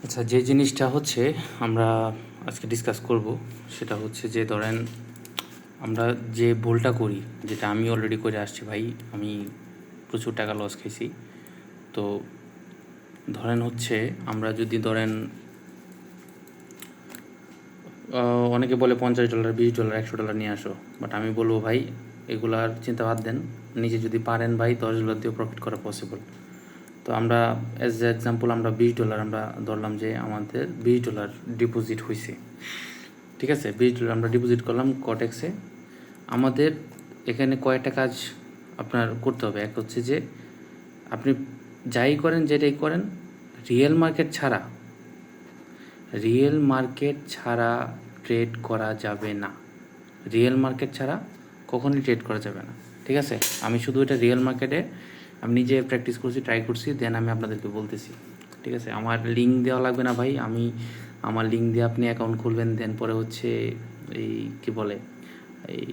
আচ্ছা, যে জিনিসটা হচ্ছে আমরা আজকে ডিসকাস করব সেটা হচ্ছে যে ধরেন আমরা যে ভুলটা করি, যেটা আমি অলরেডি করে আসছি ভাই, আমি প্রচুর টাকা লস খেয়েছি। তো ধরেন হচ্ছে আমরা যদি ধরেন অনেকে বলে $50, $20, $100 নিয়ে আসো, বাট আমি বলবো ভাই এগুলার চিন্তা বাদ দেন। নিজে যদি পারেন ভাই $10 দিয়েও প্রফিট করা পসিবল। তো আমরা অ্যাজ এ এক্সাম্পল আমরা $20 আমরা ধরলাম যে আমাদের $20 ডিপোজিট হয়েছে। ঠিক আছে, $20 আমরা ডিপোজিট করলাম কটেক্সে। আমাদের এখানে কয়েকটা কাজ আপনার করতে হবে। এক হচ্ছে যে আপনি যাই করেন যেটাই করেন রিয়েল মার্কেট ছাড়া ট্রেড করা যাবে না। রিয়েল মার্কেট ছাড়া কখনোই ট্রেড করা যাবে না। ঠিক আছে, আমি শুধু এটা রিয়েল মার্কেটে আমি নিজে প্র্যাকটিস করছি, ট্রাই করছি, দেন আমি আপনাদেরকে বলতেছি। ঠিক আছে, আমার লিঙ্ক দেওয়া লাগবে না ভাই। আমার লিঙ্ক দিয়ে আপনি অ্যাকাউন্ট খুলবেন, দেন পরে হচ্ছে এই কী বলে এই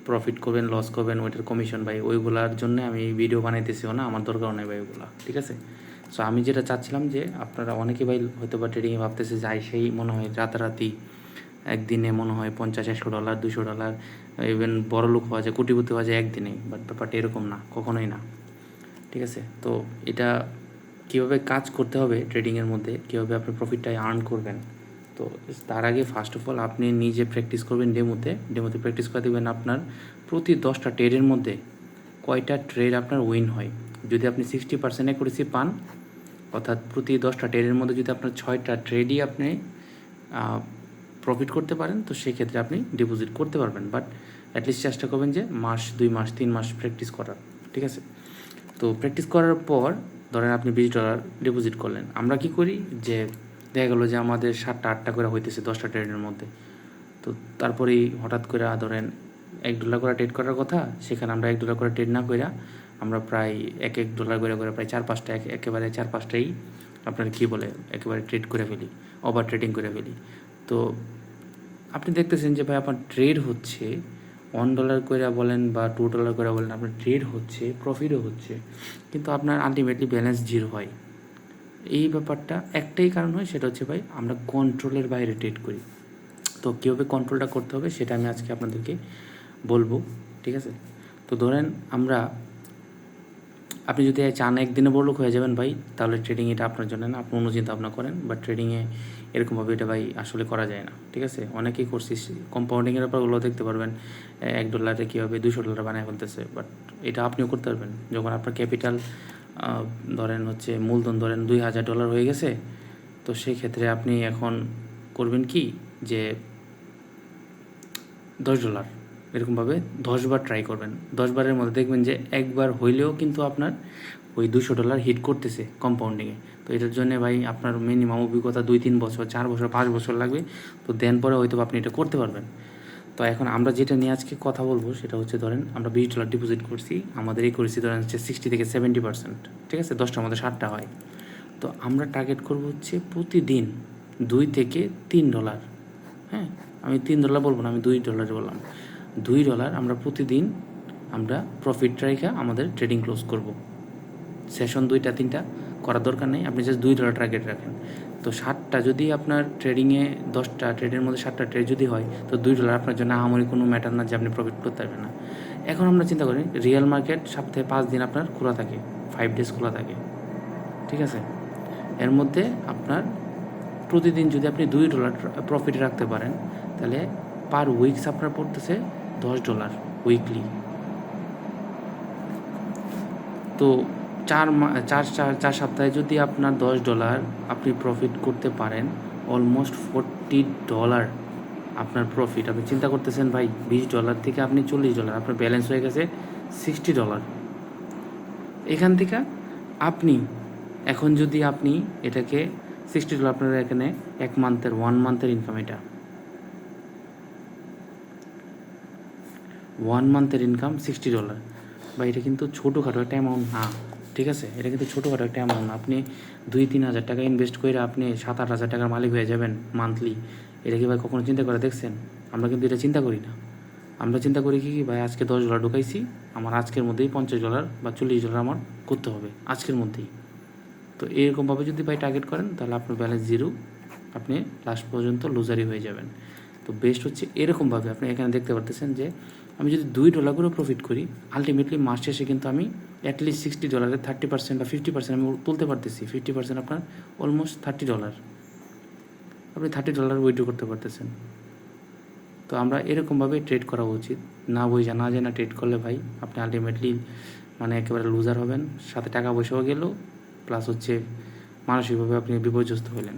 প্রফিট করবেন, লস করবেন, ওইটার কমিশন ভাই, ওইগুলার জন্য আমি ভিডিও বানাইতেছিও না, আমার দরকার নেই ভাই ওইগুলা। ঠিক আছে, সো আমি যেটা চাচ্ছিলাম যে আপনারা অনেকে ভাই হয়তো বা ট্রেডিংয়ে ভাবতেছে যাই সেই মনে হয় রাতারাতি একদিনে মনে হয় $50-100, $200, ইভেন বড় লোক হওয়া যায়, কোটিপতি হওয়া যায় একদিনেই। বাট ব্যাপারটা এরকম না, কখনোই না। ঠিক আছে, তো এটা কীভাবে কাজ করতে হবে ট্রেডিংয়ের মধ্যে, কীভাবে আপনি প্রফিটটা আর্ন করবেন, তো তার আগে ফার্স্ট অফ অল আপনি নিজে প্র্যাকটিস করবেন ডেমোতে প্র্যাকটিস করে দেখবেন আপনার প্রতি 10টা ট্রেডের মধ্যে কয়টা ট্রেড আপনার উইন হয়। যদি আপনি 60% অ্যাকুরেসি পান, অর্থাৎ প্রতি 10টা ট্রেডের মধ্যে যদি আপনার 6টা ট্রেডই আপনি প্রফিট করতে পারেন, তো সেক্ষেত্রে আপনি ডিপোজিট করতে পারবেন। বাট অ্যাটলিস্ট চেষ্টা করবেন যে মাস, 2 মাস, 3 মাস প্র্যাকটিস করার। ঠিক আছে, তো প্র্যাকটিস করার পর ধরেন আপনি $20 ডিপোজিট করলেন। আমরা কি করি যে দেখা গেলো যে আমাদের 7টা-8টা করে হইতেছে 10টা ট্রেডের মধ্যে। তো তারপরেই হঠাৎ করে ধরেন $1 করে ট্রেড করার কথা, সেখানে আমরা $1 করে ট্রেড না কইরা আমরা প্রায় $1 করে প্রায় 4-5টা একেবারে 4-5টাই আপনার কী বলে একেবারে ট্রেড করে ফেলি, ওভার ট্রেডিং করে ফেলি। তো আপনি দেখতেছেন যে ভাই আপনার ট্রেড হচ্ছে $1 করে বলেন বা $2 করে বলেন, আপনার ট্রেড হচ্ছে, প্রফিটও হচ্ছে, কিন্তু আপনার আলটিমেটলি ব্যালেন্স জিরো হয়। এই ব্যাপারটা একটাই কারণ হয়, সেটা হচ্ছে ভাই আমরা কন্ট্রোলের বাইরে ট্রেড করি। তো কীভাবে কন্ট্রোলটা করতে হবে সেটা আমি আজকে আপনাদেরকে বলবো। ঠিক আছে, তো ধরেন আপনি যদি চান একদিনে বড়লোক হয়ে যাবেন ভাই, তাহলে ট্রেডিং এটা আপনার জন্য না, আপনি অন্য চিন্তা ভাবনা করেন। বাট ট্রেডিংয়ে এরকমভাবে এটা ভাই আসলে করা যায় না। ঠিক আছে, অনেকেই করছিস কম্পাউন্ডিংয়ের ব্যাপারগুলো দেখতে পারবেন, $1 কীভাবে $200 বানায় ফেলতেছে। বাট এটা আপনিও করতে পারবেন যখন আপনার ক্যাপিটাল ধরেন হচ্ছে মূলধন ধরেন $2000 হয়ে গেছে। তো সেই ক্ষেত্রে আপনি এখন করবেন কি যে $10 এরকমভাবে 10 বার ট্রাই করবেন। 10 বারের মধ্যে দেখবেন যে একবার হইলেও কিন্তু আপনার ওই $200 হিট করতেছে কম্পাউন্ডিংয়ে। তো এটার জন্য ভাই আপনার মিনিমাম অভিজ্ঞতা 2-3 বছর, 4 বছর, 5 বছর লাগবে। তো দেন পরে হয়তো আপনি এটা করতে পারবেন। তো এখন আমরা যেটা নিয়ে আজকে কথা বলবো সেটা হচ্ছে ধরেন আমরা $20 ডিপোজিট করছি, আমাদের এই করেছি ধরেন হচ্ছে 60-70%। ঠিক আছে, 10টার মধ্যে 7টা হয়। তো আমরা টার্গেট করবো হচ্ছে প্রতিদিন $2-3। হ্যাঁ, আমি $3 বলবো না, আমি $2 বললাম। $2 আমরা প্রতিদিন আমরা প্রফিট রেখে আমাদের ট্রেডিং ক্লোজ করব। সেশন 2টা-3টা করার দরকার নেই, আপনি জাস্ট $2 টার্গেট রাখেন। তো 7টা যদি আপনার ট্রেডিংয়ে 10টা ট্রেডের মধ্যে 7টা ট্রেড যদি হয়, তো $2 আপনার জন্য আহামরি কোনো ম্যাটার না যে আপনি প্রফিট করতে পারবেন না। এখন আমরা চিন্তা করি রিয়েল মার্কেট সপ্তাহে 5 দিন আপনার খোলা থাকে, 5 ডেজ খোলা থাকে। ঠিক আছে, এর মধ্যে আপনার প্রতিদিন যদি আপনি $2 প্রফিট রাখতে পারেন, তাহলে পার উইকস আপনার পড়তেছে $10 উইকলি। তো 4 সপ্তাহে যদি আপনার $10 আপনি প্রফিট করতে পারেন, অলমোস্ট $40 আপনার প্রফিট। আপনি চিন্তা করতেছেন ভাই $20 থেকে আপনি $40, আপনার ব্যালেন্স হয়ে গেছে $60। এখান থেকে আপনি এখন যদি আপনি এটাকে $60 আপনার এখানে 1 মান্থের ইনকাম, এটা 1 মান্থের ইনকাম $60। বা এটা কিন্তু ছোটোখাটো একটা অ্যামাউন্ট না। ঠিক আছে, এটা কিন্তু ছোটোখাটো একটা অ্যামাউন্ট না। আপনি 2-3 হাজার টাকা ইনভেস্ট করে আপনি 7-8 হাজার টাকার মালিক হয়ে যাবেন মান্থলি। এটা কি ভাই কখনো চিন্তা করে দেখছেন? আমরা কিন্তু এটা চিন্তা করি না। আমরা চিন্তা করি কি ভাই আজকে $10 ঢুকাইছি, আমার আজকের মধ্যেই $50 বা $40 আমার করতে হবে আজকের মধ্যেই। তো এরকমভাবে যদি ভাই টার্গেট করেন তাহলে আপনার ব্যালেন্স জিরো, আপনি লাস্ট পর্যন্ত লুজারই হয়ে যাবেন। তো বেস্ট হচ্ছে এরকমভাবে আপনি এখানে দেখতে পারতেছেন যে আমি যদি $2 করে প্রফিট করি, আলটিমেটলি মাস শেষে কিন্তু আমি অ্যাটলিস্ট $60 30% বা 50% আমি তুলতে পারতেছি। 50% আপনার অলমোস্ট $30, আপনি $30 উইথড্র করতে পারতেছেন। তো আমরা এরকমভাবে ট্রেড করা উচিত, না বোঝা না জানা ট্রেড করলে ভাই আপনি আলটিমেটলি মানে একেবারে লুজার হবেন, সাথে টাকা পয়সাও গেল, প্লাস হচ্ছে মানসিকভাবে আপনি বিপর্যস্ত হলেন।